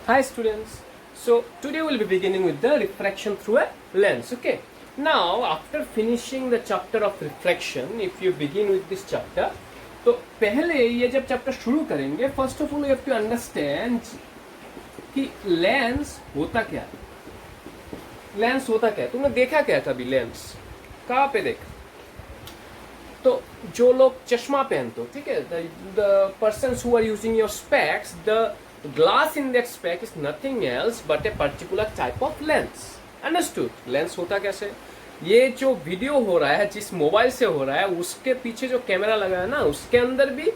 Hi students. So today we'll be beginning with the refraction through a lens. Okay. Now after finishing the chapter of refraction, if you begin with this chapter, तो पहले ये जब chapter शुरू करेंगे, first of all you have to understand कि lens होता क्या है. लेंस होता क्या है? तुमने देखा क्या कभी लेंस? कहाँ पे देखा? तो जो लोग चश्मा पहनते हो, ठीक है, the persons who are using your specs, द glass in that speck is nothing else but a particular type of lens. Understood? Lens होता कैसे? ये जो वीडियो हो रहा है जिस मोबाइल से हो रहा है उसके पीछे जो कैमरा लगा है ना, उसके अंदर भी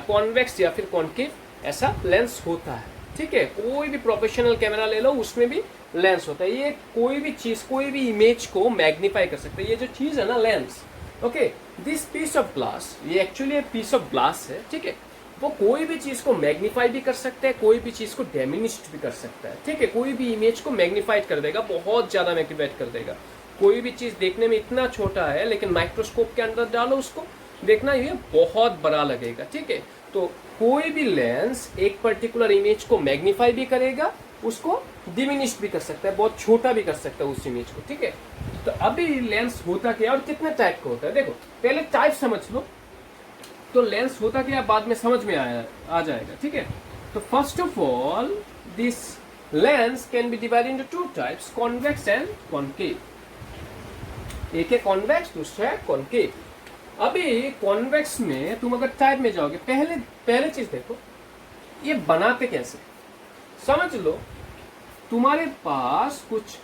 कॉन्वेक्स या फिर कॉन्केव ऐसा लेंस होता है. ठीक है, कोई भी प्रोफेशनल कैमरा ले लो उसमें भी लेंस होता है. ये कोई भी चीज, कोई भी इमेज को मैग्नीफाई कर सकता है. ये जो चीज है ना lens, okay, this piece of glass, ये एक्चुअली एक पीस ऑफ ग्लास है. ठीक है, वो कोई भी चीज को मैग्नीफाई भी कर सकता है, कोई भी चीज को डेमिनिश्ड भी कर सकता है. ठीक है, कोई भी इमेज को मैग्नीफाइड कर देगा, बहुत ज्यादा मैग्नीफाइड कर देगा. कोई भी चीज देखने में इतना छोटा है लेकिन माइक्रोस्कोप के अंदर डालो उसको, देखना ये बहुत बड़ा लगेगा. ठीक है, तो कोई भी लेंस एक पर्टिकुलर इमेज को मैग्नीफाई भी करेगा, उसको डिमिनिश भी कर सकता है, बहुत छोटा भी कर सकता है उस इमेज को. ठीक है, तो अभी लेंस होता क्या और कितने टाइप का होता है देखो. पहले टाइप समझ लो, तो लेंस होता क्या बाद में समझ में आ जाएगा. ठीक है, तो first of all this lens can be divided into two types, convex and concave. एक है कॉन्वेक्स, दूसरा है कॉन्केव. अभी कॉन्वेक्स में तुम अगर टाइप में जाओगे, पहले चीज देखो ये बनाते कैसे. समझ लो तुम्हारे पास कुछ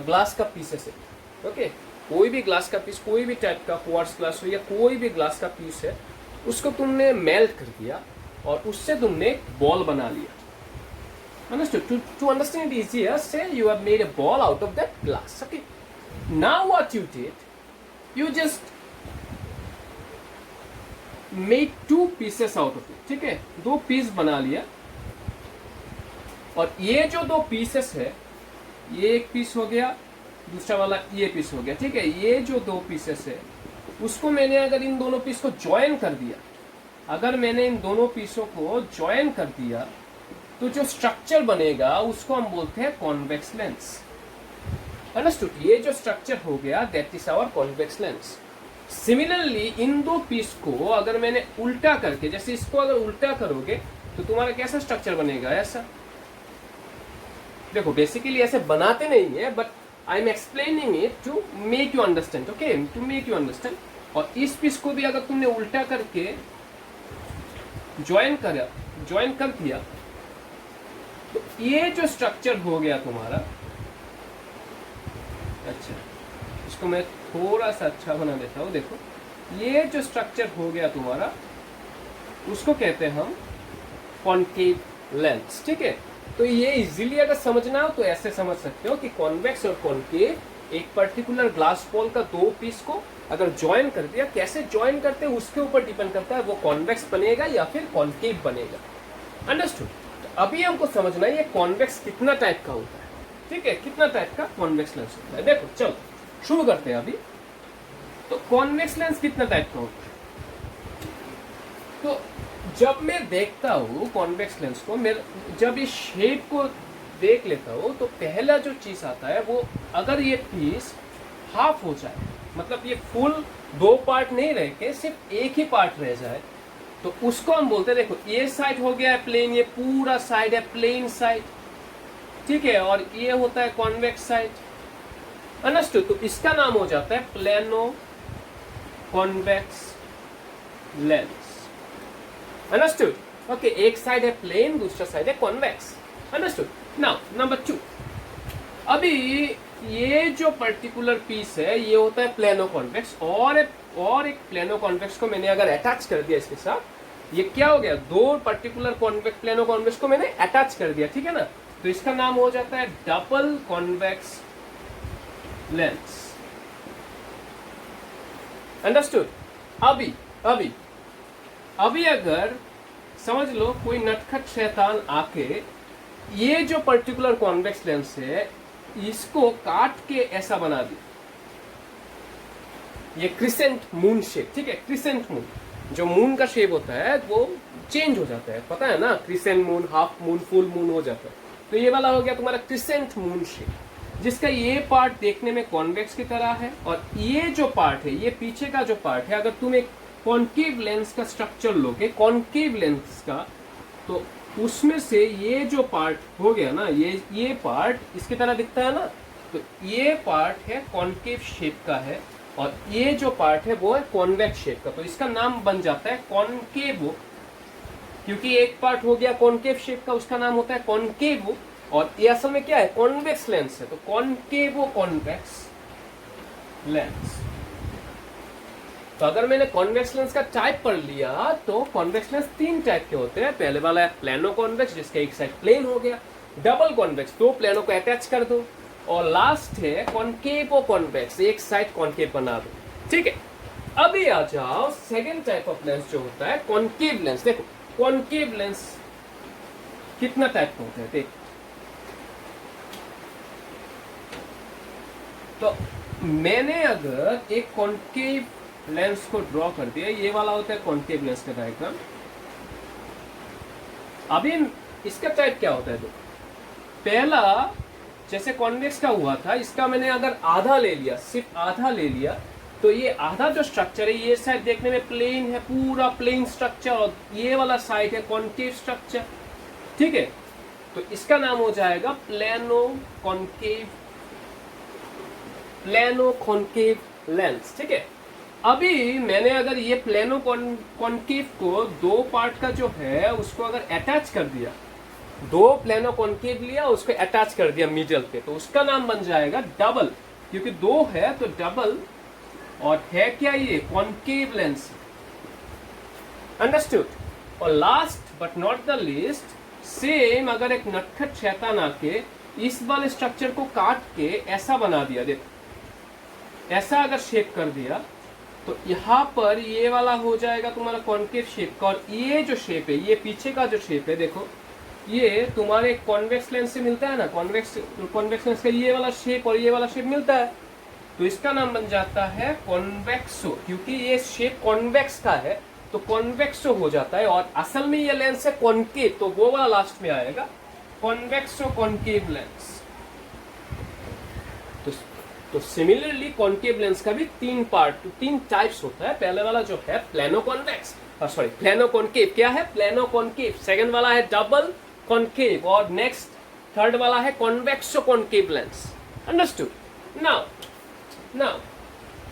ग्लास का पीसेस है. ओके, कोई भी ग्लास का पीस, कोई भी टाइप का क्वार्ट्ज ग्लास हो या कोई भी ग्लास का पीस है, उसको तुमने मेल्ट कर दिया और उससे तुमने बॉल बना लिया. Understood? To understand it easier, say you have made a ball out of that glass. Okay. Now what you did, you just made two pieces out of it. ठीक है, दो पीस बना लिया और ये जो दो पीसेस है, ये एक पीस हो गया, दूसरा वाला ये पीस हो गया. ठीक है, ये जो दो पीसेस है उसको मैंने अगर इन दोनों पीस को ज्वाइन कर दिया, अगर मैंने इन दोनों पीसों को ज्वाइन कर दिया तो जो स्ट्रक्चर बनेगा उसको हम बोलते हैं कॉन्वेक्स लेंस. अंडरस्टूड? ये जो स्ट्रक्चर हो गया that is our convex lens. Similarly इन दो पीस को अगर मैंने उल्टा करके, जैसे इसको अगर उल्टा करोगे तो तुम्हारा कैसा स्ट्रक्चर बनेगा? ऐसा. देखो बेसिकली ऐसे बनाते नहीं है, but I am explaining it to make you understand. Okay, to make you understand. और इस पीस को भी अगर तुमने उल्टा करके ज्वाइन कर दिया तो ये जो स्ट्रक्चर हो गया तुम्हारा, अच्छा इसको मैं थोड़ा सा अच्छा बना देता हूं. देखो ये जो स्ट्रक्चर हो गया तुम्हारा, उसको कहते हैं हम कॉन्केव लेंस. ठीक है, तो ये इजीली अगर समझना हो तो ऐसे समझ सकते हो कि कॉन्वेक्स और कॉन्केव एक पर्टिकुलर ग्लास बॉल का दो पीस को अगर ज्वाइन कर दिया, कैसे ज्वाइन करते हैं उसके ऊपर डिपेंड करता है वो कॉन्वेक्स बनेगा या फिर कॉन्केव बनेगा. अंडरस्टूड? तो अभी हमको समझना है ये कॉन्वेक्स कितना टाइप का होता है. ठीक है, कितना टाइप का कॉन्वेक्स लेंस होता है. देखो चलो शुरू करते हैं अभी. तो कॉन्वेक्स लेंस कितना टाइप का होता है? तो जब मैं देखता हूँ कॉन्वेक्स लेंस को, मैं जब इस शेप को देख लेता हूँ तो पहला जो चीज आता है वो, अगर ये पीस हाफ हो जाए, मतलब ये फुल दो पार्ट नहीं रह के सिर्फ एक ही पार्ट रह जाए, तो उसको हम बोलते हैं, देखो ये साइड हो गया है प्लेन, ये पूरा साइड है प्लेन साइड. ठीक है, और ये होता है कॉन्वेक्स साइड. अंडरस्टूड? तो इसका नाम हो जाता है plano convex lens. Understood? Okay, एक साइड है प्लेन, दूसरा साइड है कॉन्वेक्स. अंडरस्टूड? Now number 2. अभी ये जो पर्टिकुलर पीस है ये होता है प्लेनो कॉन्वेक्स, और एक प्लेनो कॉन्वेक्स को मैंने अगर अटैच कर दिया इसके साथ, ये क्या हो गया? दो पर्टिकुलर कॉन्वेक्स प्लेनो कॉन्वेक्स को मैंने अटैच कर दिया. ठीक है ना, तो इसका नाम हो जाता है डबल कॉन्वेक्स लेंस. अंडरस्टूड? अभी अगर समझ लो कोई नटखट शैतान आके ये जो पर्टिकुलर कॉन्वेक्स लेंस है इसको काट के ऐसा बना दिया, ये क्रिसेंट मून शेप. ठीक है, क्रिसेंट मून, जो मून का शेप होता है वो चेंज हो जाता है, पता है ना, crescent moon, half moon, full moon हो जाता है. तो ये वाला हो गया तुम्हारा क्रिसेंट मून शेप, जिसका ये पार्ट देखने में कॉन्वेक्स की तरह है, और ये जो पार्ट है, ये पीछे का जो पार्ट है, अगर तुम एक कॉन्केव लेंस का स्ट्रक्चर लोगे, कॉन्केव लेंस का, तो उसमें से ये जो पार्ट हो गया ना, ये पार्ट इसकी तरह दिखता है ना, तो ये पार्ट है कॉन्केव शेप का है, और ये जो पार्ट है वो है कॉन्वेक्स शेप का। तो इसका नाम बन जाता है कॉन्केवो, क्योंकि एक पार्ट हो गया कॉन्केव शेप का, उसका नाम होता है कॉन्केवो, और ये असल में क्या है, कॉन्वेक्स लेंस है, तो कॉन्केवो कॉन्वेक्स लेंस। तो अगर मैंने कॉन्वेक्स लेंस का टाइप पढ़ लिया, तो कॉन्वेक्स लेंस 3 टाइप के होते हैं। पहले वाला है प्लेनो कॉन्वेक्स, जिसका एक साइड प्लेन हो गया, डबल कॉन्वेक्स, 2 प्लेनो को अटैच कर दो, और लास्ट है कॉन्केवो कॉन्वेक्स, एक साइड कॉन्केव बना दो। ठीक है, अभी आ जाओ सेकेंड टाइप ऑफ लेंस जो होता है कॉन्केव लेंस। देखो कॉन्केव लेंस कितना टाइप का होता है, देखो तो मैंने अगर एक कॉन्केव लेंस को ड्रॉ कर दिया, ये वाला होता है कॉन्केव लेंस का डायग्राम। अभी इसका टाइप क्या होता है, तो पहला जैसे कॉन्वेक्स का हुआ था, इसका मैंने अगर आधा ले लिया, सिर्फ आधा ले लिया, तो ये आधा जो स्ट्रक्चर है, ये साइड देखने में प्लेन है, पूरा प्लेन स्ट्रक्चर, और ये वाला साइड है कॉन्केव स्ट्रक्चर। ठीक है, तो इसका नाम हो जाएगा प्लेनो कॉन्केव लेंस। ठीक है, अभी मैंने अगर ये प्लेनो कॉन्केव को 2 पार्ट का जो है उसको अगर अटैच कर दिया, 2 प्लेनो कॉन्केव लिया, उसको अटैच कर दिया मिडल पे, तो उसका नाम बन जाएगा डबल, क्योंकि 2 है तो डबल, और है क्या ये कॉन्केव लेंस। अंडरस्टूड। और last but not the least, same अगर एक नटखट शैतान आके इस वाले स्ट्रक्चर को काट के ऐसा बना दिया, देखो ऐसा अगर शेप कर दिया, तो यहाँ पर ये वाला हो जाएगा तुम्हारा कॉन्केव शेप का, और ये जो शेप है, ये पीछे का जो शेप है, देखो ये तुम्हारे कॉन्वेक्स लेंस से मिलता है ना, कॉन्वेक्स लेंस का ये वाला शेप और ये वाला शेप मिलता है, तो इसका नाम बन जाता है कॉन्वेक्सो, क्योंकि ये शेप कॉन्वेक्स का है तो कॉन्वेक्सो हो जाता है, और असल में ये लेंस है कॉन्केव, तो वो वाला लास्ट में आएगा कॉन्वेक्सो कॉन्केव लेंस। तो सिमिलरली कॉन्केव लेंस का भी 3 टाइप्स होता है। पहले वाला जो है plano convex, sorry plano concave, क्या है प्लेनो कॉन्केव। सेकंड वाला है डबल कॉन्केव, और नेक्स्ट थर्ड वाला है कॉन्वेक्सो कॉन्केव लेंस। अंडरस्टूड। नाउ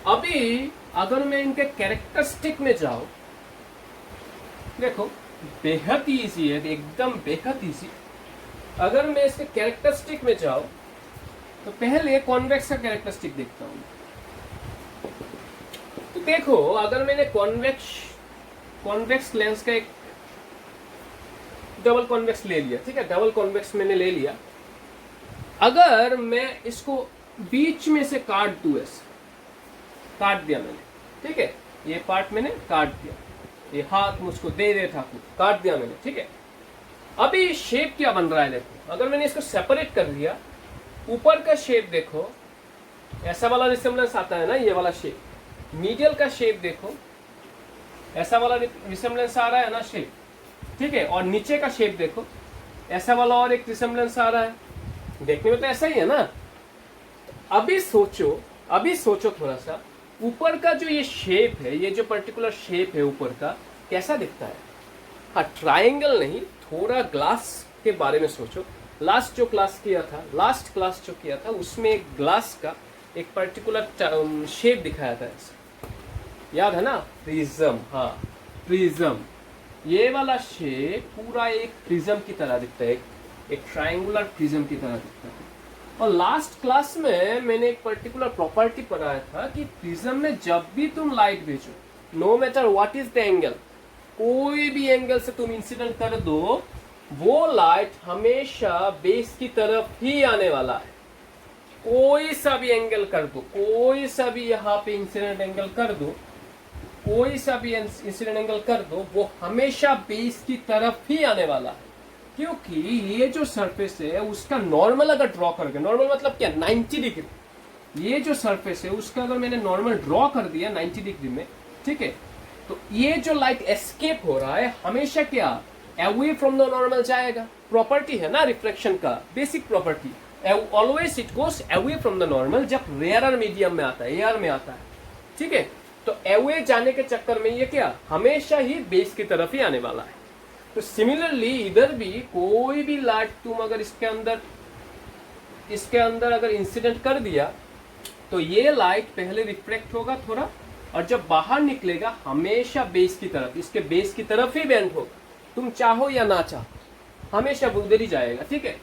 अभी अगर मैं इनके कैरेक्टरिस्टिक में जाऊं, देखो बेहद इजी है, एकदम बेहद इजी। अगर मैं इसके कैरेक्टरिस्टिक में जाऊं, तो पहले कॉन्वेक्स का कैरेक्टरिस्टिक देखता हूं। तो देखो अगर मैंने कॉन्वेक्स लेंस का एक डबल कॉन्वेक्स ले लिया, ठीक है, डबल कॉन्वेक्स मैंने ले लिया, अगर मैं इसको बीच में से काट दूं, ऐसे काट दिया मैंने, ठीक है, ये पार्ट मैंने काट दिया, ये हाथ मुझको दे रहे था, काट दिया मैंने, ठीक है। अभी शेप क्या बन रहा है, देखो अगर मैंने इसको सेपरेट कर दिया, ऊपर का शेप देखो ऐसा वाला रिसेम्बलेंस आता है ना, ये वाला शेप, मीडियल का शेप देखो ऐसा वाला रिसेम्बलेंस आ रहा है ना शेप, ठीक है, और नीचे का शेप देखो ऐसा वाला और एक रिसेम्बलेंस आ रहा है, देखने में तो ऐसा ही है ना। अभी सोचो थोड़ा सा, ऊपर का जो ये शेप है, ये जो पर्टिकुलर शेप है ऊपर का, कैसा दिखता है। हाँ, ट्रायंगल नहीं, थोड़ा ग्लास के बारे में सोचो। लास्ट क्लास जो किया था उसमें एक ग्लास का एक पर्टिकुलर शेप दिखाया था, ऐसा याद है ना, प्रिज्म। हाँ, प्रिज्म, ये वाला शेप पूरा एक प्रिज्म की तरह दिखता है, एक ट्रायंगुलर प्रिज्म की तरह दिखता है। और लास्ट क्लास में मैंने एक पर्टिकुलर प्रॉपर्टी पढ़ाया था कि प्रिज्म में जब भी तुम लाइट भेजो, no matter what is the angle, कोई भी एंगल से तुम इंसिडेंट कर दो, वो लाइट हमेशा बेस की तरफ ही आने वाला है। कोई सा भी एंगल कर दो, कोई सा भी यहाँ पे इंसिडेंट एंगल कर दो, कोई सा भी इंसिडेंट एंगल कर दो, वो हमेशा बेस की तरफ ही आने वाला है। क्योंकि ये जो सरफेस है उसका नॉर्मल अगर ड्रॉ करोगे, नॉर्मल मतलब क्या, 90 डिग्री, ये जो सरफेस है उसका अगर मैंने नॉर्मल ड्रॉ कर दिया 90 डिग्री में, ठीक है, तो ये जो लाइट एस्केप हो रहा है हमेशा क्या, अवे फ्रॉम द नॉर्मल जाएगा। प्रॉपर्टी है ना रिफ्रैक्शन का, basic property, always it goes away from the normal जब रेयरर मीडियम में आता है, एयर में आता है, ठीक है। तो अवे जाने के चक्कर में ये क्या हमेशा ही बेस की तरफ ही आने वाला है। तो सिमिलरली इधर भी कोई भी लाइट तुम अगर इसके अंदर अगर इंसिडेंट कर दिया तो ये लाइट पहले रिफ्लेक्ट होगा थोड़ा, और जब बाहर निकलेगा हमेशा बेस की तरफ, इसके बेस की तरफ ही बेंड होगा, तुम चाहो या ना चाहो हमेशा उधर ही जाएगा, ठीक है।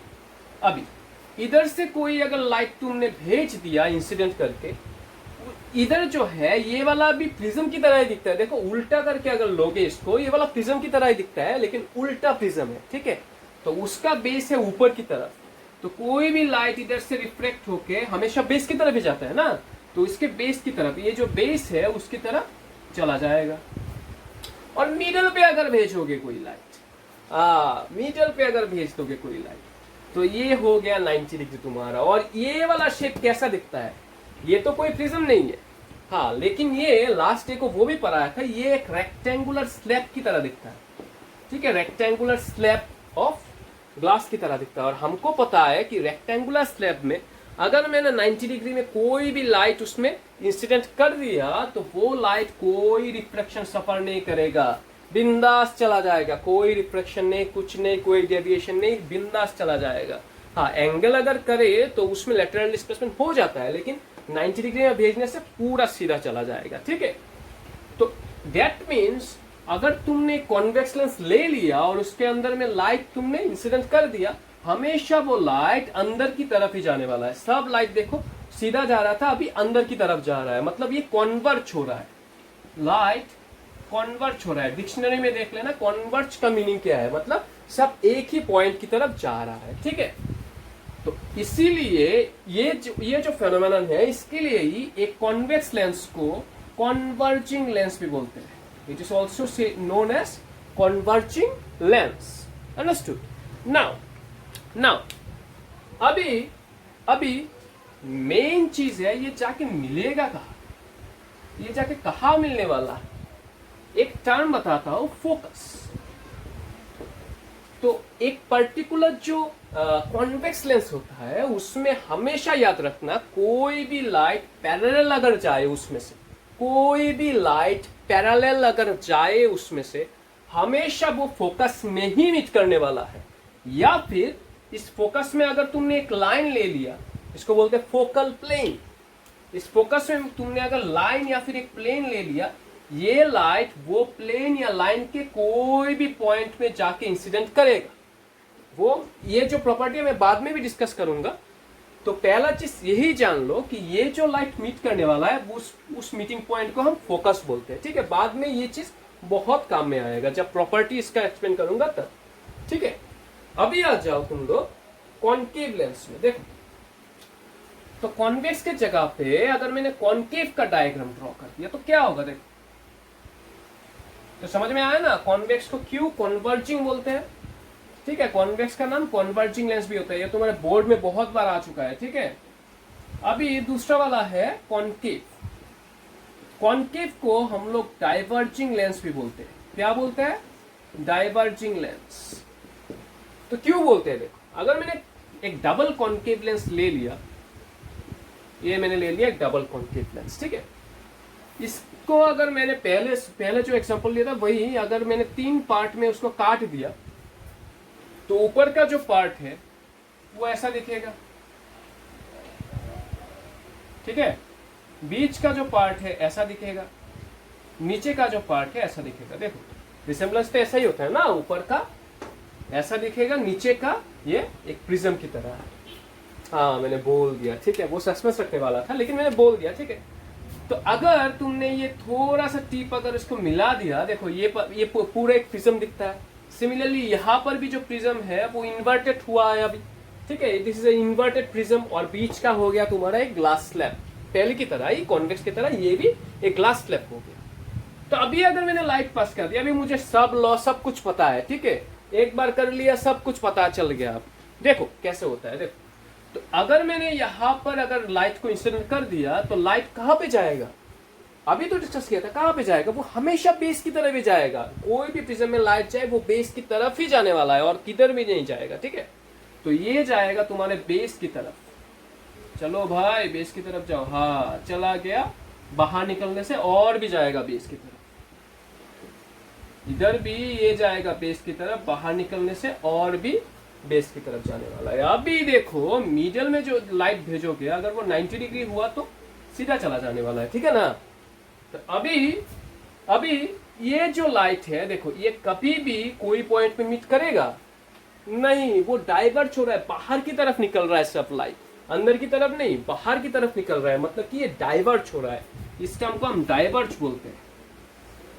अभी इधर से कोई अगर लाइट तुमने भेज दिया इंसिडेंट करके, इधर जो है ये वाला भी प्रिज्म की तरह ही दिखता है, देखो उल्टा करके अगर लोगे इसको, ये वाला प्रिज्म की तरह ही दिखता है लेकिन उल्टा प्रिज्म है, ठीक है। तो उसका बेस है ऊपर की तरफ, तो कोई भी लाइट इधर से रिफ्लेक्ट होके हमेशा बेस की तरफ ही जाता है ना, तो इसके बेस की तरफ, ये जो बेस है उसकी तरफ चला जाएगा। और मिडल पे अगर भेजोगे कोई लाइट, मिडल पे अगर भेज दोगे कोई लाइट, तो ये हो गया 90 डिग्री तुम्हारा। और ये वाला शेप कैसा दिखता है, ये तो कोई प्रिज्म नहीं है, हाँ, लेकिन ये लास्ट डे को वो भी पढ़ाया था, ये एक रेक्टेंगुलर स्लैब की तरह दिखता है, ठीक है, रेक्टेंगुलर स्लैब ऑफ ग्लास की तरह दिखता है। और हमको पता है कि रेक्टेंगुलर स्लैब में अगर मैंने 90 डिग्री में कोई भी लाइट उसमें इंसिडेंट कर दिया तो वो लाइट कोई रिफ्लेक्शन सफर नहीं करेगा, बिंदास चला जाएगा, कोई रिफ्लेक्शन नहीं, कुछ नहीं, कोई डेविएशन नहीं, बिंदास चला जाएगा। हाँ, एंगल अगर करे तो उसमें लेटरल डिस्प्लेसमेंट हो जाता है, लेकिन 90 डिग्री में भेजने से पूरा सीधा चला जाएगा, ठीक है। तो दैट मीन्स अगर तुमने कॉन्वेक्स लेंस ले लिया और उसके अंदर में लाइट तुमने इंसिडेंट कर दिया, हमेशा वो लाइट अंदर की तरफ ही जाने वाला है। सब लाइट देखो सीधा जा रहा था, अभी अंदर की तरफ जा रहा है, मतलब ये कॉन्वर्ज हो रहा है, लाइट कॉन्वर्ज हो रहा है। डिक्शनरी में देख लेना कॉन्वर्ज का मीनिंग क्या है, मतलब सब एक ही पॉइंट की तरफ जा रहा है, ठीक है। तो इसीलिए ये जो फेनोमेनन है, इसके लिए ही एक कॉन्वेक्स लेंस को कॉन्वर्जिंग लेंस भी बोलते हैं। It is also known as converging lens, understood. Now अभी मेन चीज है, ये जाके मिलेगा कहाँ, ये जाके कहाँ मिलने वाला है। एक टर्म बताता हूं, फोकस। तो एक पर्टिकुलर जो कॉन्वेक्स लेंस होता है उसमें हमेशा याद रखना, कोई भी लाइट पैरेलल अगर जाए उसमें से, कोई भी लाइट पैरेलल अगर जाए उसमें से, हमेशा वो फोकस में ही मीट करने वाला है। या फिर इस फोकस में अगर तुमने एक लाइन ले लिया, इसको बोलते हैं फोकल प्लेन, इस फोकस में तुमने अगर लाइन या फिर एक प्लेन ले लिया, ये लाइट वो प्लेन या लाइन के कोई भी पॉइंट में जाके इंसिडेंट करेगा। वो ये जो प्रॉपर्टी मैं बाद में भी डिस्कस करूंगा। तो पहला चीज यही जान लो कि ये जो लाइट मीट करने वाला है उस मीटिंग पॉइंट को हम फोकस बोलते हैं, ठीक है। बाद में ये चीज बहुत काम में आएगा जब प्रॉपर्टी इसका एक्सप्लेन करूंगा तब, ठीक है। अभी आ जाओ तुम लोग कॉन्केव लेंस में। देखो, तो कॉन्वेक्स के जगह पे अगर मैंने कॉन्केव का डायग्राम ड्रॉ कर दिया तो क्या होगा, देखो तो समझ में आया ना। कॉन्वेक्स को क्यों कॉन्वर्जिंग बोलते हैं, ठीक है। कॉन्वेक्स का नाम कॉन्वर्जिंग लेंस भी होता है, ये तुम्हारे बोर्ड में बहुत बार आ चुका है, ठीक है। अभी दूसरा वाला है कॉन्केव। कॉन्केव को हम लोग डाइवर्जिंग लेंस भी बोलते हैं। क्या बोलते हैं, डाइवर्जिंग लेंस। तो क्यों बोलते हैं, देखो अगर मैंने एक डबल कॉन्केव लेंस ले लिया, ये मैंने ले लिया एक डबल कॉन्केव लेंस, ठीक है। इसको अगर मैंने पहले जो एग्जांपल लिया था वही, अगर मैंने 3 पार्ट में उसको काट दिया तो ऊपर का जो पार्ट है वो ऐसा दिखेगा, ठीक है। बीच का जो पार्ट है ऐसा दिखेगा, नीचे का जो पार्ट है ऐसा दिखेगा। देखो रिसेम्बलेंस तो ऐसा ही होता है ना, ऊपर का ऐसा दिखेगा, नीचे का ये एक प्रिज्म की तरह है। हाँ मैंने बोल दिया, ठीक है, वो सस्पेंस रखने वाला था लेकिन मैंने बोल दिया, ठीक है। तो अगर तुमने ये थोड़ा सा टिप अगर इसको मिला दिया, देखो ये पूरा एक प्रिज्म दिखता है। सिमिलरली यहाँ पर भी जो प्रिज्म है वो इन्वर्टेड हुआ है अभी, ठीक है। This is a inverted prism और बीच का हो गया तुम्हारा एक ग्लास स्लैब, पहले की तरह ही कॉन्वेक्स की तरह ये भी एक ग्लास स्लैब हो गया। तो अभी अगर मैंने लाइट पास कर दिया, अभी मुझे सब लॉ सब कुछ पता है, ठीक है, एक बार कर लिया सब कुछ पता चल गया। अब देखो कैसे होता है, देखो तो अगर मैंने यहाँ पर अगर लाइट को इंसिडेंट कर दिया तो लाइट कहाँ पे जाएगा, अभी तो डिस्कस किया था, कहाँ पे जाएगा, वो हमेशा बेस की तरफ ही जाएगा। कोई भी प्रिज्म में लाइट जाए वो बेस की तरफ ही जाने वाला है और किधर भी नहीं जाएगा, ठीक है। तो ये जाएगा तुम्हारे बेस की तरफ। चलो भाई बेस की तरफ जाओ, हाँ चला गया, बाहर निकलने से और भी जाएगा बेस की तरफ। इधर भी ये जाएगा बेस की तरफ, बाहर निकलने से और भी बेस की तरफ जाने वाला है। अभी देखो मिडल में जो लाइट भेजोगे अगर वो 90 डिग्री हुआ तो सीधा चला जाने वाला है, ठीक है ना। तो अभी ये जो लाइट है देखो, ये कभी भी कोई पॉइंट पे मीट करेगा नहीं, वो डाइवर्ज हो रहा है, बाहर की तरफ निकल रहा है सब लाइट, अंदर की तरफ नहीं, बाहर की तरफ निकल रहा है, मतलब कि ये डाइवर्ज हो रहा है। इस टर्म को हम डाइवर्ज बोलते हैं।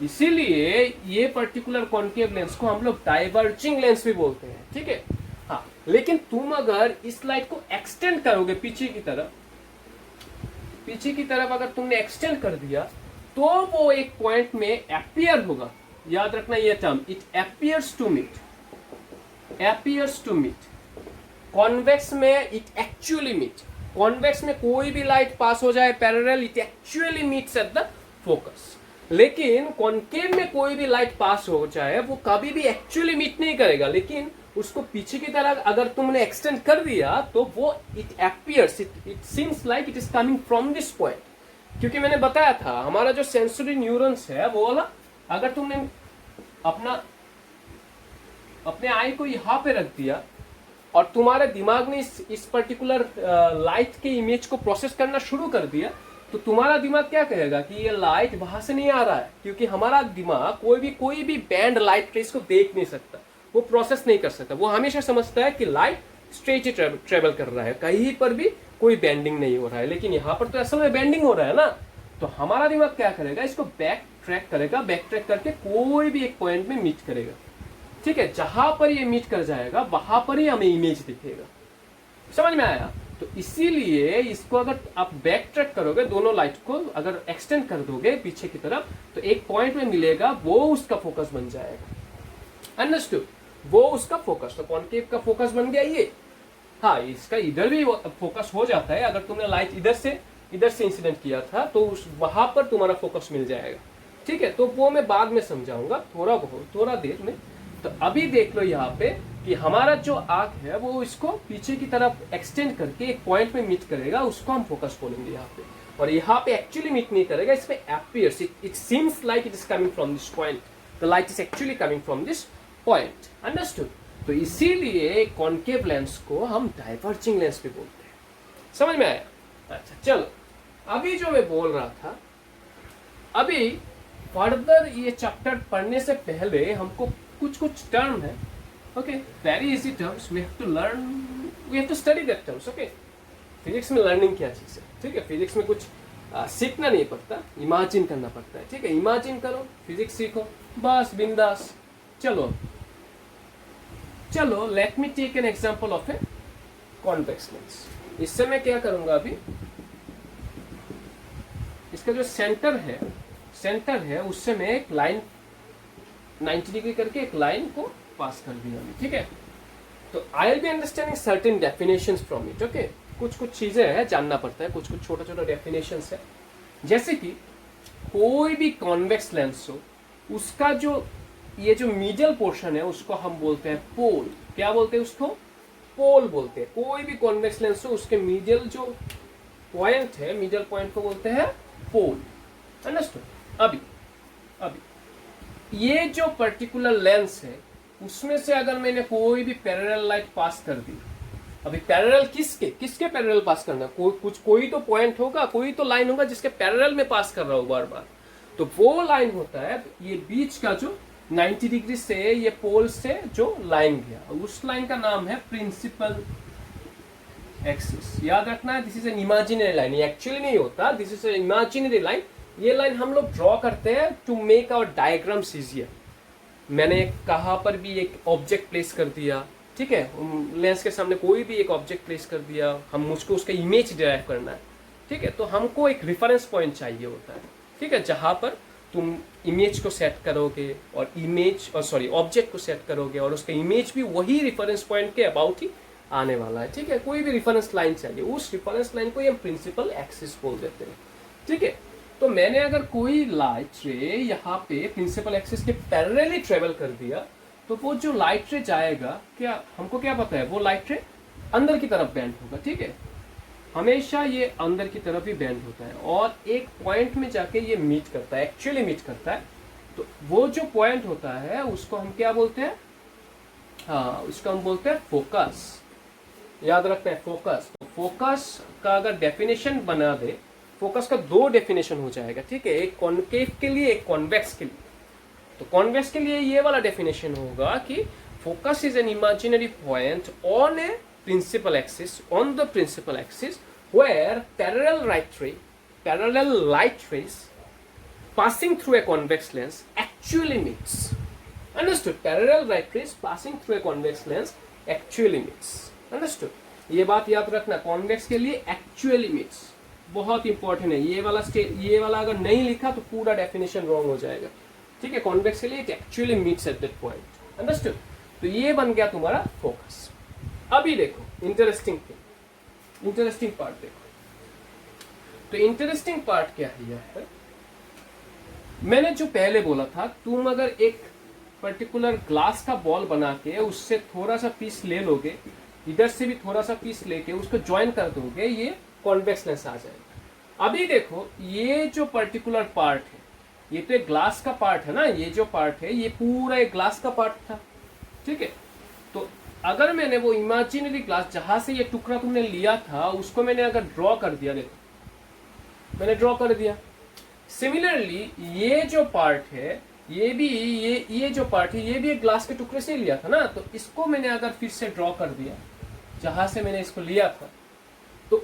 इसीलिए ये पर्टिकुलर कॉन्केव लेंस को हम लोग डाइवर्जिंग लेंस भी बोलते हैं, ठीक है। हाँ, लेकिन तुम अगर इस लाइट को एक्सटेंड करोगे पीछे की तरफ अगर तुमने एक्सटेंड कर दिया तो वो एक पॉइंट में एपियर होगा। याद रखना ये term, it appears to meet. Convex में इट एक्चुअली मीट। कॉन्वेक्स में कोई भी लाइट पास हो जाए parallel, it actually meets at the focus. लेकिन कॉन्केव में कोई भी लाइट पास हो जाए वो कभी भी एक्चुअली मीट नहीं करेगा, लेकिन उसको पीछे की तरह अगर तुमने एक्सटेंड कर दिया तो वो it appears, it seems like it is coming from this point. क्योंकि मैंने बताया था हमारा जो सेंसरी न्यूरॉन्स है वो वाला, अगर तुमने अपने आई को यहाँ पे रख दिया और तुम्हारे दिमाग ने इस पर्टिकुलर लाइट के इमेज को प्रोसेस करना शुरू कर दिया, तो तुम्हारा दिमाग क्या कहेगा कि ये लाइट वहां से नहीं आ रहा है, क्योंकि हमारा दिमाग कोई भी बैंड लाइट रेस को देख नहीं सकता, वो प्रोसेस नहीं कर सकता। वो हमेशा समझता है कि लाइट स्ट्रेट ही ट्रेवल कर रहा है, कहीं पर भी कोई बेंडिंग नहीं हो रहा है। लेकिन यहाँ पर तो असल में बेंडिंग हो रहा है ना, तो हमारा दिमाग क्या करेगा, इसको बैक ट्रैक करेगा, बैक ट्रैक करके कोई भी एक पॉइंट में मीट करेगा, ठीक है। जहां पर ये मीट कर जाएगा वहां पर ही हमें इमेज दिखेगा। समझ में आया। तो इसीलिए इसको अगर आप बैक ट्रैक करोगे, दोनों लाइट को अगर एक्सटेंड कर दोगे पीछे की तरफ, तो एक पॉइंट में मिलेगा, वो उसका फोकस बन जाएगा। अंडरस्टूड, वो उसका फोकस, तो कॉन्केव का फोकस बन गया ये। हाँ, इसका इधर भी फोकस हो जाता है, अगर तुमने लाइट इधर से इंसिडेंट किया था तो वहां पर तुम्हारा फोकस मिल जाएगा, ठीक है। तो वो मैं बाद में समझाऊंगा थोड़ा देर में। तो अभी देख लो यहाँ पे कि हमारा जो आंख है वो इसको पीछे की तरफ एक्सटेंड करके एक पॉइंट में मीट करेगा, उसको हम फोकस बोलेंगे यहाँ पे। और यहाँ पे एक्चुअली मीट नहीं करेगा, इसमें appears, it seems like it is coming from this point, the light is actually coming from this point. Understood. तो इसीलिए कॉन्केव लेंस को हम डाइवर्जिंग लेंस भी बोलते हैं। समझ में आया। अच्छा चलो, अभी जो मैं बोल रहा था, अभी फर्दर ये चैप्टर पढ़ने से पहले हमको कुछ टर्म है, okay, very easy terms, we have to learn, we have to study that terms, okay. Physics में लर्निंग क्या चीज है, ठीक है। फिजिक्स में कुछ सीखना नहीं पड़ता, इमेजिन करना पड़ता है, ठीक है। इमेजिन करो, फिजिक्स सीखो, बस बिंदास। चलो let me take an example of a convex lens. इससे मैं क्या करूंगा, अभी इसका जो सेंटर है उससे मैं एक लाइन 90 डिग्री करके एक लाइन को पास कर दिया, ठीक है। तो I will be understanding certain definitions from it, okay. कुछ चीजें हैं जानना पड़ता है, कुछ छोटा डेफिनेशंस है। जैसे कि कोई भी कॉन्वेक्स लेंस हो, उसका जो ये जो मिडल पोर्शन है उसको हम बोलते हैं पोल। क्या बोलते हैं उसको? पोल बोलते हैं। कोई भी कॉन्वेक्स लेंस हो उसके मिडल जो पॉइंट है, मिडल पॉइंट को बोलते हैं पोल। अंडरस्टूड। अभी ये जो पर्टिकुलर लेंस है उसमें से अगर मैंने कोई भी पैरेलल लाइट पास कर दी, अभी पैरेलल किसके पैरेलल पास करना, कोई तो पॉइंट होगा, कोई तो लाइन होगा जिसके पैरेलल में पास कर रहा हूं बार, तो वो लाइन होता है। तो ये बीच का जो 90 डिग्री से ये पोल से जो लाइन गया, उस लाइन का नाम है प्रिंसिपल एक्सिस। याद रखना है, this is an imaginary line, ये एक्चुअली नहीं होता, this is an imaginary line. ये लाइन हम लोग ड्रॉ करते हैं to make our diagrams easier. मैंने कहाँ पर भी एक ऑब्जेक्ट प्लेस कर दिया, ठीक है, लेंस के सामने कोई भी एक ऑब्जेक्ट प्लेस कर दिया, मुझको उसका इमेज डिराइव करना है, ठीक है। तो हमको एक रेफरेंस पॉइंट चाहिए होता है, ठीक है, जहाँ पर तुम इमेज को सेट करोगे और ऑब्जेक्ट को सेट करोगे और उसका इमेज भी वही रेफरेंस पॉइंट के अबाउट ही आने वाला है, ठीक है। कोई भी रेफरेंस लाइन चाहिए, उस रेफरेंस लाइन को हम प्रिंसिपल एक्सिस बोल देते हैं, ठीक है। तो मैंने अगर कोई लाइट रे यहाँ पे प्रिंसिपल एक्सिस के पैरेलली ट्रेवल कर दिया, तो वो जो लाइट रे जाएगा, क्या हमको क्या पता है, वो लाइट रे अंदर की तरफ बेंड होगा, ठीक है, हमेशा ये अंदर की तरफ ही बेंड होता है और एक पॉइंट में जाके ये मीट करता है, एक्चुअली मीट करता है। तो वो जो पॉइंट होता है उसको हम क्या बोलते हैं, हाँ उसको हम बोलते हैं फोकस। याद रखना है फोकस। तो फोकस का अगर डेफिनेशन बना दे, फोकस का दो डेफिनेशन हो जाएगा, ठीक है, एक कॉनकेव के लिए, एक कॉन्वेक्स के लिए। तो कॉन्वेक्स के लिए ये वाला डेफिनेशन होगा कि focus is an imaginary point on A principal axis, on the principal axis, where parallel light rays passing through a convex lens actually meets. Understood? Parallel light rays passing through a convex lens actually meets. Understood? ये बात याद रखना, convex के लिए actually meets बहुत important है। ये वाला अगर नहीं लिखा तो पूरा डेफिनेशन रॉन्ग हो जाएगा, ठीक है। कॉन्वेक्स के लिए it actually meets at that point. Understood? तो ये बन गया तुम्हारा फोकस। अभी देखो इंटरेस्टिंग पार्ट देखो। तो इंटरेस्टिंग पार्ट क्या है, मैंने जो पहले बोला था, तुम अगर एक पर्टिकुलर ग्लास का बॉल बना के उससे थोड़ा सा पीस ले लोगे, इधर से भी थोड़ा सा पीस लेके उसको ज्वाइन कर दोगे, ये कॉन्वेक्स लेंस आ जाएगा। अभी देखो ये जो पर्टिकुलर पार्ट है, ये तो एक ग्लास का पार्ट है ना, ये जो पार्ट है ये पूरा एक ग्लास का पार्ट था, ठीक है। तो अगर मैंने वो इमेजिनरी ग्लास जहां से ये टुकड़ा तुमने लिया था उसको मैंने अगर ड्रॉ कर दिया, देखो मैंने ड्रॉ कर दिया। सिमिलरली ये जो पार्ट है, ये भी ये जो पार्ट है ये भी एक ग्लास के टुकड़े से लिया था ना, तो इसको मैंने अगर फिर से ड्रॉ कर दिया जहां से मैंने इसको लिया था, तो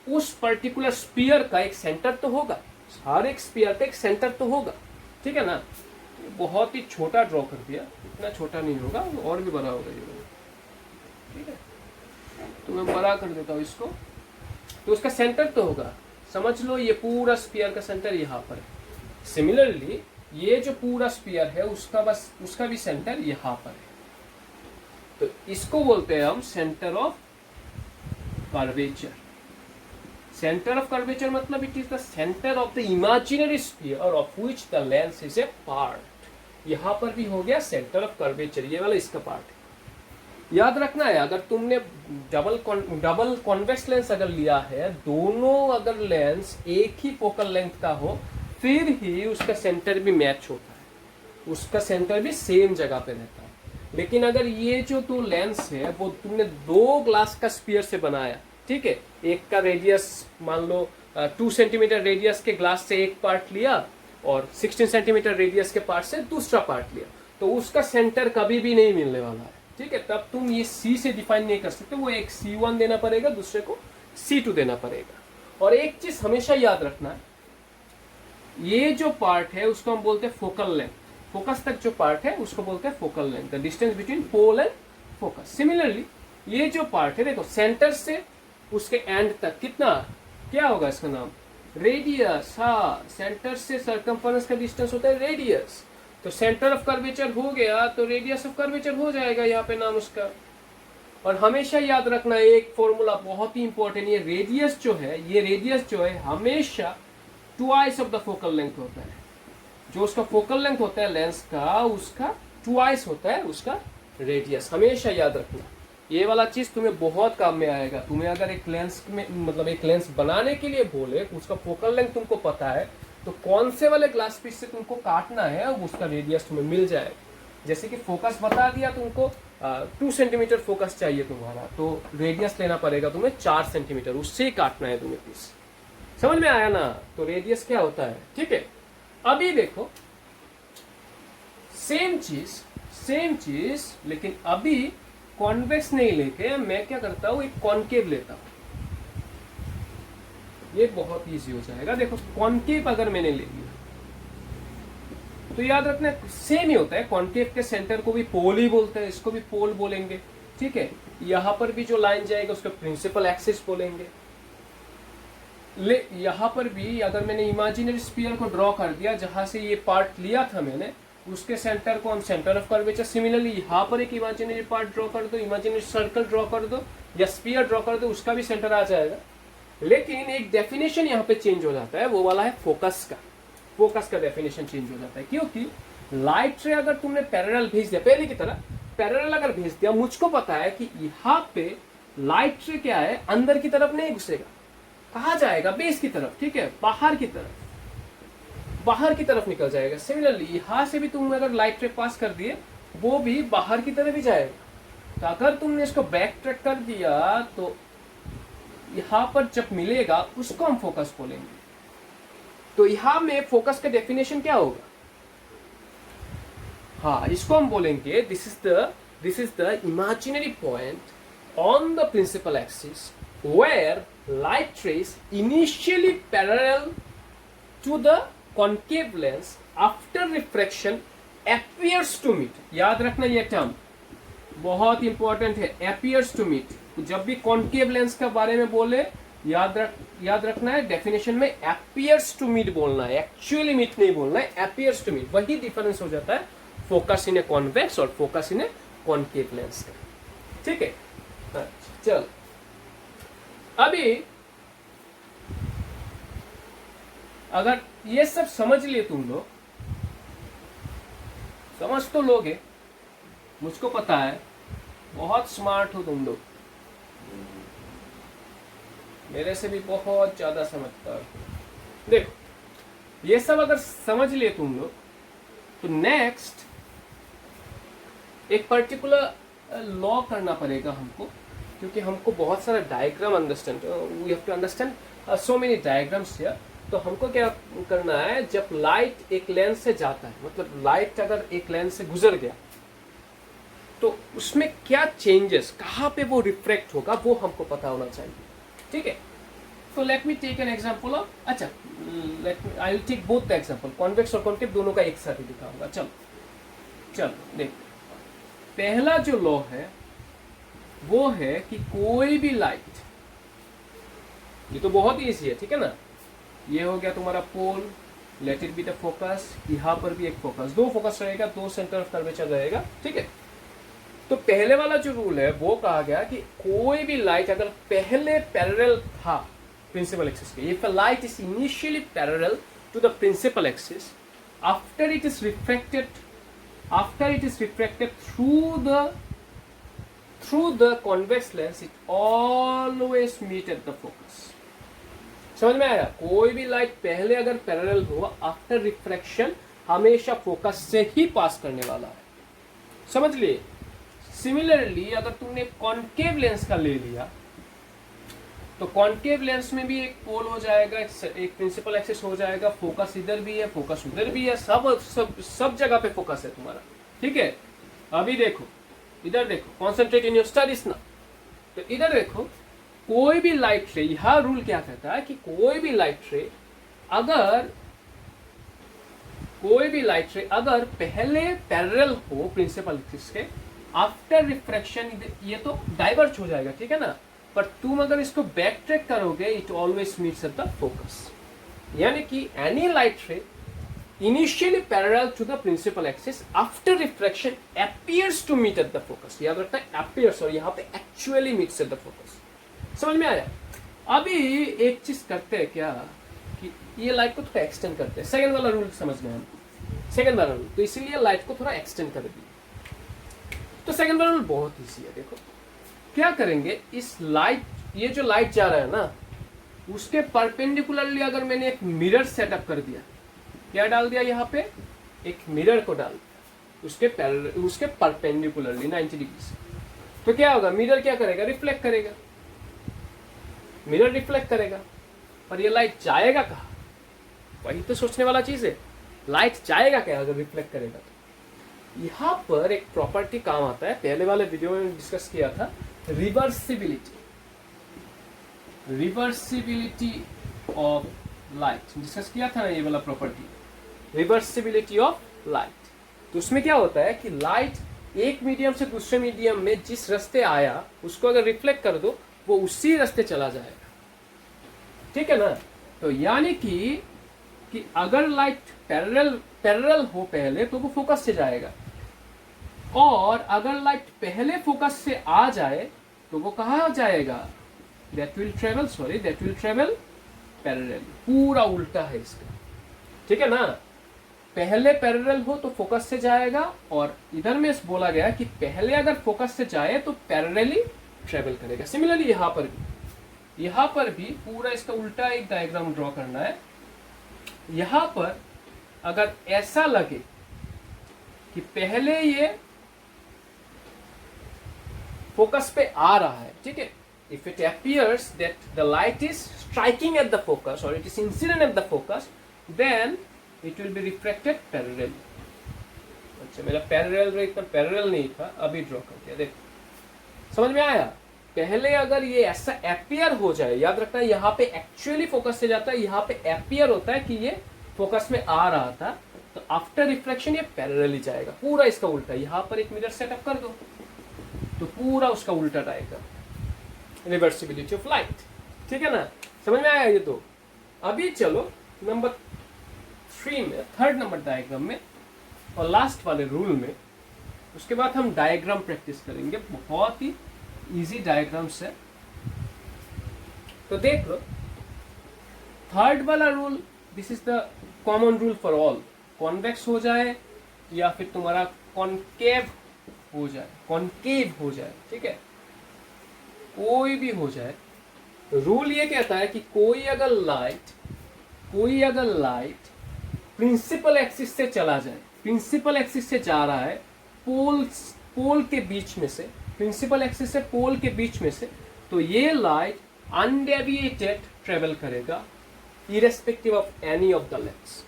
उस पर्टिकुलर स्फीयर का एक सेंटर तो होगा, हर एक स्फीयर का एक सेंटर तो होगा, ठीक है ना। बहुत ही छोटा ड्रॉ कर दिया, इतना छोटा नहीं होगा, और भी बड़ा होगा ये, ठीक है। तो मैं बड़ा कर देता हूँ इसको, तो उसका सेंटर तो होगा, समझ लो ये पूरा स्फीयर का सेंटर यहाँ पर है। सिमिलरली ये जो पूरा स्फीयर है उसका भी सेंटर यहाँ पर है। तो इसको बोलते हैं हम centre of curvature. Centre of curvature मतलब it is the centre of the imaginary sphere of which the lens is a part. यहाँ पर भी हो गया सेंटर ऑफ कर्वेचर, ये वाला इसका पार्ट है। याद रखना है, अगर तुमने डबल कॉन्वेक्स लेंस अगर लिया है, दोनों अगर लेंस एक ही फोकल लेंथ का हो, फिर ही उसका सेंटर भी मैच होता है, उसका सेंटर भी सेम जगह पे रहता है। लेकिन अगर ये जो दो लेंस है वो तुमने दो ग्लास का स्फीयर से बनाया, ठीक है, एक का रेडियस मान लो 2 सेंटीमीटर रेडियस के ग्लास से एक पार्ट लिया और 16 सेंटीमीटर रेडियस के पार्ट से दूसरा पार्ट लिया, तो उसका सेंटर कभी भी नहीं मिलने वाला है, ठीक है। तब तुम ये C से डिफाइन नहीं कर सकते, वो एक C1 देना पड़ेगा, दूसरे को C2 देना पड़ेगा। और एक चीज हमेशा याद रखना है, ये जो पार्ट है उसको हम बोलते हैं फोकल लेंथ। फोकस तक जो पार्ट है उसको बोलते हैं focal length, the distance between pole and focus. Similarly ये जो पार्ट है, देखो सेंटर से उसके एंड तक कितना, क्या होगा इसका नाम, रेडियस। हाँ, सेंटर से सर्कमफरेंस का डिस्टेंस होता है रेडियस। तो सेंटर ऑफ कर्वेचर हो गया तो रेडियस ऑफ कर्वेचर हो जाएगा यहाँ पे नाम उसका। और हमेशा याद रखना एक फॉर्मूला बहुत ही इंपॉर्टेंट, ये रेडियस जो है हमेशा twice of the focal length होता है। जो उसका फोकल लेंथ होता है लेंस का, उसका ट्वाइस होता है उसका रेडियस। हमेशा याद रखना, ये वाला चीज तुम्हें बहुत काम में आएगा। तुम्हें अगर एक लेंस में मतलब एक लेंस बनाने के लिए बोले, उसका फोकल लेंथ तुमको पता है, तो कौन से वाले ग्लास पीस से तुमको काटना है उसका रेडियस तुम्हें मिल जाएगा। जैसे कि फोकस बता दिया तुमको 2 सेंटीमीटर फोकस चाहिए तुम्हारा, तो रेडियस लेना पड़ेगा तुम्हें 4 सेंटीमीटर, उससे ही काटना है तुम्हें पीस। समझ में आया ना। तो रेडियस क्या होता है, ठीक है। अभी देखो सेम चीज लेकिन अभी कॉन्वेक्स नहीं लेके मैं क्या करता हूं, एक कॉनकेव लेता हूं। ये बहुत इजी हो जाएगा। देखो कॉनकेव अगर मैंने ले लिया तो याद रखना सेम ही होता है। कॉनकेव के सेंटर को भी पोल ही बोलते हैं, इसको भी पोल बोलेंगे, ठीक है। यहां पर भी जो लाइन जाएगा उसको प्रिंसिपल एक्सिस बोलेंगे। यहां पर भी अगर मैंने इमेजिनरी स्फीयर को ड्रॉ कर दिया, जहां से ये पार्ट लिया था मैंने, उसके सेंटर को हम सेंटर ऑफ कर्वेचर। सिमिलरली यहाँ पर एक इमेजिनरी पार्ट ड्रॉ कर दो, इमेजिनरी सर्कल ड्रॉ कर दो या स्फीयर ड्रॉ कर दो, उसका भी सेंटर आ जाएगा। लेकिन एक डेफिनेशन यहाँ पे चेंज हो जाता है, वो वाला है फोकस का डेफिनेशन चेंज हो जाता है, क्योंकि लाइट रे अगर तुमने पैरेलल भेज दिया, पहले की तरह पैरेलल अगर भेज दिया, मुझको पता है कि यहाँ पे लाइट रे क्या है, अंदर की तरफ नहीं घुसेगा, कहाँ जाएगा, बेस की तरफ, ठीक है, बाहर की तरफ निकल जाएगा। सिमिलरली यहां से भी तुम अगर लाइट रे पास कर दिए, वो भी बाहर की तरफ ही जाएगा। तो अगर तुमने इसको बैक ट्रैक कर दिया तो यहां पर जब मिलेगा उसको हम फोकस बोलेंगे। तो यहां में फोकस का डेफिनेशन क्या होगा? हाँ, इसको हम बोलेंगे this is the imaginary point on the principal axis where light rays initially parallel to the concave lens after refraction appears to meet। याद रखना ये टर्म बहुत इंपॉर्टेंट है, appears to meet। जब भी कॉन्केव लेंस के बारे में बोले याद रखना है, डेफिनेशन में appears to meet बोलना है, एक्चुअली मीट नहीं बोलना है, appears to meet। वही डिफरेंस हो जाता है फोकस इन ए कॉन्वेक्स और focus in a concave lens का, ठीक है। चल अभी अगर ये सब समझ लिए तुम लोग, समझ तो लोगे, मुझको पता है बहुत स्मार्ट हो तुम लोग, मेरे से भी बहुत ज्यादा समझदार हो। देखो ये सब अगर समझ लिए तुम लोग, तो नेक्स्ट एक पर्टिकुलर लॉ करना पड़ेगा हमको, क्योंकि हमको बहुत सारा diagram understand, we have to understand so many diagrams here. तो हमको क्या करना है, जब लाइट एक लेंस से जाता है, मतलब लाइट अगर एक लेंस से गुजर गया तो उसमें क्या चेंजेस, कहाँ पे वो रिफ्लेक्ट होगा, वो हमको पता होना चाहिए, ठीक है। तो let me take an example of, अच्छा I will take both the example, convex और कॉन्केव दोनों का एक साथ ही दिखाऊंगा। चलो देख, पहला जो लॉ है वो है कि कोई भी लाइट, ये तो बहुत ही ईजी है, ठीक है ना, ये हो गया तुम्हारा pole, let it be the focus, यहाँ पर भी एक फोकस, दो फोकस रहेगा, दो सेंटर ऑफ कर्वेचर रहेगा, ठीक है। तो पहले वाला जो रूल है वो कहा गया कि कोई भी लाइट अगर पहले पैरेलल था प्रिंसिपल एक्सिस के, if a light is initially parallel to the principal axis, after it is reflected through the convex lens, it always meet at the focus. समझ में आया? कोई भी लाइट पहले अगर पैरेलल हुआ, आफ्टर रिफ्रैक्शन हमेशा फोकस से ही पास करने वाला है, समझ लिए। सिमिलरली अगर तुमने कॉन्केव लेंस का ले लिया, तो कॉन्केव लेंस में भी एक पोल हो जाएगा, एक प्रिंसिपल एक्सिस हो जाएगा, फोकस इधर भी है, फोकस उधर भी है, सब जगह पे फोकस है तुम्हारा, ठीक है। अभी देखो, इधर देखो, कॉन्सेंट्रेट इन योर स्टडीज ना। तो इधर देखो, कोई भी लाइट रे, यह रूल क्या कहता है कि कोई भी लाइट रे अगर पहले पैरेलल हो प्रिंसिपल एक्सिस के, आफ्टर रिफ्रैक्शन ये तो डाइवर्ज हो जाएगा, ठीक है ना, पर तुम अगर इसको बैक ट्रैक करोगे, it always meets at the focus. यानी कि any light ray initially parallel to the principal axis, after refraction appears to meet at the focus. याद रखना है अपीयर्स, और यहाँ पे actually meets at the focus. समझ में आया? अभी एक चीज करते हैं क्या कि ये लाइट को थोड़ा एक्सटेंड करते हैं, सेकंड वाला रूल समझना है, सेकंड वाला रूल, तो इसीलिए लाइट को थोड़ा एक्सटेंड कर दिया। तो सेकंड वाला रूल बहुत इजी है, देखो क्या करेंगे, इस लाइट, ये जो लाइट जा रहा है ना, उसके परपेंडिकुलरली अगर मैंने एक मिरर सेटअप कर दिया, क्या डाल दिया यहाँ पे, एक मिरर को डाल दिया उसके परपेंडिकुलरली 90 डिग्री से, तो क्या होगा, मिरर क्या करेगा, रिफ्लेक्ट करेगा, मिरर रिफ्लेक्ट करेगा। पर ये लाइट जाएगा कहाँ, वही तो सोचने वाला चीज है, लाइट जाएगा क्या अगर रिफ्लेक्ट करेगा तो। यहाँ पर एक प्रॉपर्टी काम आता है, पहले वाले वीडियो में डिस्कस किया था, रिवर्सिबिलिटी ऑफ लाइट डिस्कस किया था ना, ये वाला प्रॉपर्टी, रिवर्सिबिलिटी ऑफ लाइट। तो उसमें क्या होता है कि लाइट एक मीडियम से दूसरे मीडियम में जिस रास्ते आया, उसको अगर रिफ्लेक्ट कर दो, वो उसी रास्ते चला जाएगा, ठीक है ना। तो यानी कि अगर लाइट पैरेलल हो पहले, तो वो फोकस से जाएगा, और अगर लाइट पहले फोकस से आ जाए तो वो कहाँ जाएगा, दैट विल ट्रेवल पैरेलली। पूरा उल्टा है इसका, ठीक है ना। पहले पैरेलल हो तो फोकस से जाएगा, और इधर में बोला गया कि पहले अगर फोकस से जाए तो पैरेलली ट्रेवल करेगा। सिमिलरली यहाँ पर भी पूरा इसका उल्टा एक डायग्राम ड्रॉ करना है। यहाँ पर अगर ऐसा लगे कि पहले ये फोकस पे आ रहा है, ठीक है, if it appears that the light is striking at the focus or it is incident at the focus, then it will be refracted parallel। अच्छा, मेरा पैरेलल इतना पैरेलल नहीं था, अभी ड्रॉ कर दिया, देखो समझ में आया। पहले अगर ये ऐसा अपीयर हो जाए, याद रखना यहाँ पे एक्चुअली फोकस से जाता है, यहाँ पे अपीयर होता है कि ये फोकस में आ रहा था, तो आफ्टर रिफ्लेक्शन ये पैरेलली जाएगा। पूरा इसका उल्टा। यहाँ पर एक मिरर सेटअप कर दो तो पूरा उसका उल्टा आएगा, रिवर्सिबिलिटी ऑफ लाइट, ठीक है ना। समझ में आया ये दो। अभी चलो नंबर 3 में, थर्ड नंबर डायग्राम में और लास्ट वाले रूल में, उसके बाद हम डायग्राम प्रैक्टिस करेंगे। बहुत ही इजी डायग्राम्स है, तो देख लो। थर्ड वाला rule, this is the common rule for all. Convex हो जाए या फिर तुम्हारा कॉनकेव हो जाए, ठीक है, कोई भी हो जाए, रूल ये कहता है कि कोई अगर लाइट प्रिंसिपल एक्सिस से चला जाए, प्रिंसिपल एक्सिस से जा रहा है पोल के बीच में से, प्रिंसिपल एक्सिस से पोल के बीच में से, तो ये लाइट अनडेविएटेड ट्रेवल करेगा irrespective of any of the lens.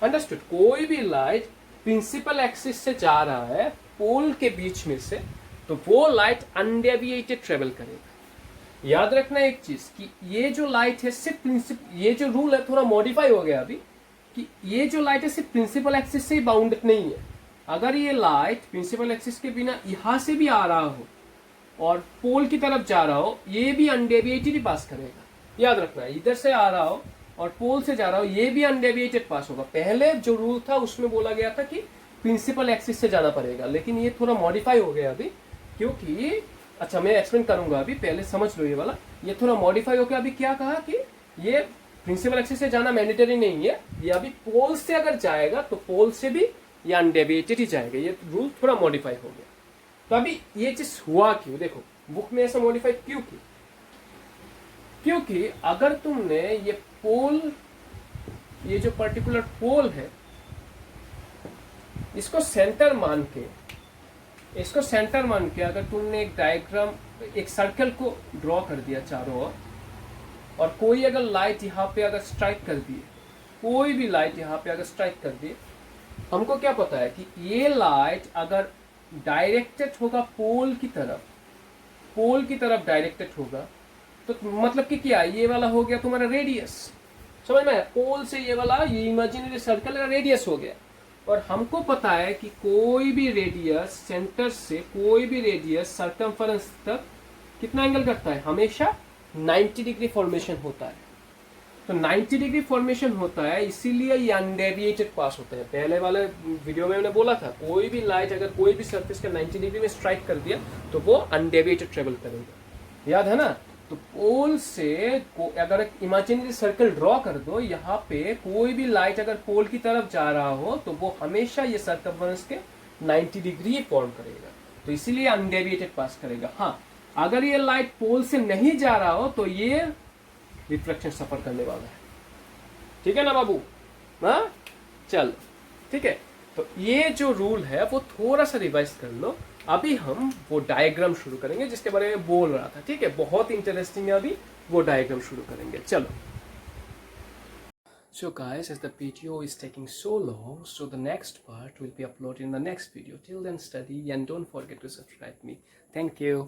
Understood. कोई भी लाइट प्रिंसिपल एक्सिस से जा रहा है पोल के बीच में से, तो वो लाइट अनडेविएटेड ट्रेवल करेगा। याद रखना एक चीज कि ये जो लाइट है सिर्फ ये जो रूल है थोड़ा मॉडिफाई हो गया अभी, कि ये जो लाइट है सिर्फ प्रिंसिपल एक्सिस से ही बाउंडेड नहीं है। अगर ये लाइट प्रिंसिपल एक्सिस के बिना यहां से भी आ रहा हो और पोल की तरफ जा रहा हो, ये भी अनडेविएटेड ही पास करेगा। याद रखना, इधर से आ रहा हो और पोल से जा रहा हो, ये भी अनडेविएटेड पास होगा। पहले जो रूल था उसमें बोला गया था कि प्रिंसिपल एक्सिस से जाना पड़ेगा, लेकिन ये थोड़ा मॉडिफाई हो गया अभी, क्योंकि अच्छा मैं एक्सप्लेन करूंगा अभी, पहले समझ लो ये वाला। ये थोड़ा मॉडिफाई हो गया। अभी क्या कहा कि ये प्रिंसिपल एक्सिस से जाना मैंडेटरी नहीं है, ये अभी पोल से अगर जाएगा तो पोल से भी ये अनडेविएटेड ही जाएगा। ये रूल थोड़ा मॉडिफाई हो गया। तो अभी ये चीज हुआ क्यों, देखो बुक में ऐसा मॉडिफाई क्यों की, क्योंकि अगर तुमने ये पोल, ये जो पर्टिकुलर पोल है, इसको सेंटर मान के अगर तुमने एक डायग्राम, एक सर्कल को ड्रॉ कर दिया चारों ओर, और कोई अगर लाइट यहाँ पे अगर स्ट्राइक कर दिए, कोई भी लाइट यहाँ पे अगर स्ट्राइक कर दिए, हमको क्या पता है कि ये लाइट अगर डायरेक्टेड होगा पोल की तरफ डायरेक्टेड होगा, तो मतलब कि क्या, ये वाला हो गया तुम्हारा रेडियस। समझ में, पोल से ये वाला, ये इमेजिनरी सर्कल का रेडियस हो गया। और हमको पता है कि कोई भी रेडियस सेंटर से कोई भी रेडियस सर्कमफरेंस तक कितना एंगल करता है, हमेशा 90 डिग्री फॉर्मेशन होता है। तो 90 डिग्री फॉर्मेशन होता है, इसीलिए ये अनडेविएटेड पास होता है। पहले वाले वीडियो में मैंने बोला था, कोई भी लाइट अगर कोई भी सरफेस का 90 डिग्री में स्ट्राइक कर दिया तो वो अनडेविएटेड ट्रेवल करेगा। याद है ना। तो पोल से अगर एक इमेजिनरी सर्कल ड्रॉ कर दो, यहाँ पे कोई भी लाइट अगर पोल की तरफ जा रहा हो तो वो हमेशा ये सर्कमफरेंस के 90 डिग्री फॉर्म करेगा, तो इसीलिए अनडेविएटेड पास करेगा। हाँ, अगर ये लाइट पोल से नहीं जा रहा हो तो ये रिफ्लेक्शन सफर करने वाला है। ठीक है ना बाबू। हाँ चल ठीक है। तो ये जो रूल है वो थोड़ा सा रिवाइज कर लो। अभी हम वो डायग्राम शुरू करेंगे जिसके बारे में बोल रहा था। ठीक है, बहुत इंटरेस्टिंग है। अभी वो डायग्राम शुरू करेंगे, चलो। So guys, as the video is taking so long, so the next part will be uploaded in the next video. Till then, study and don't forget to subscribe me. Thank you.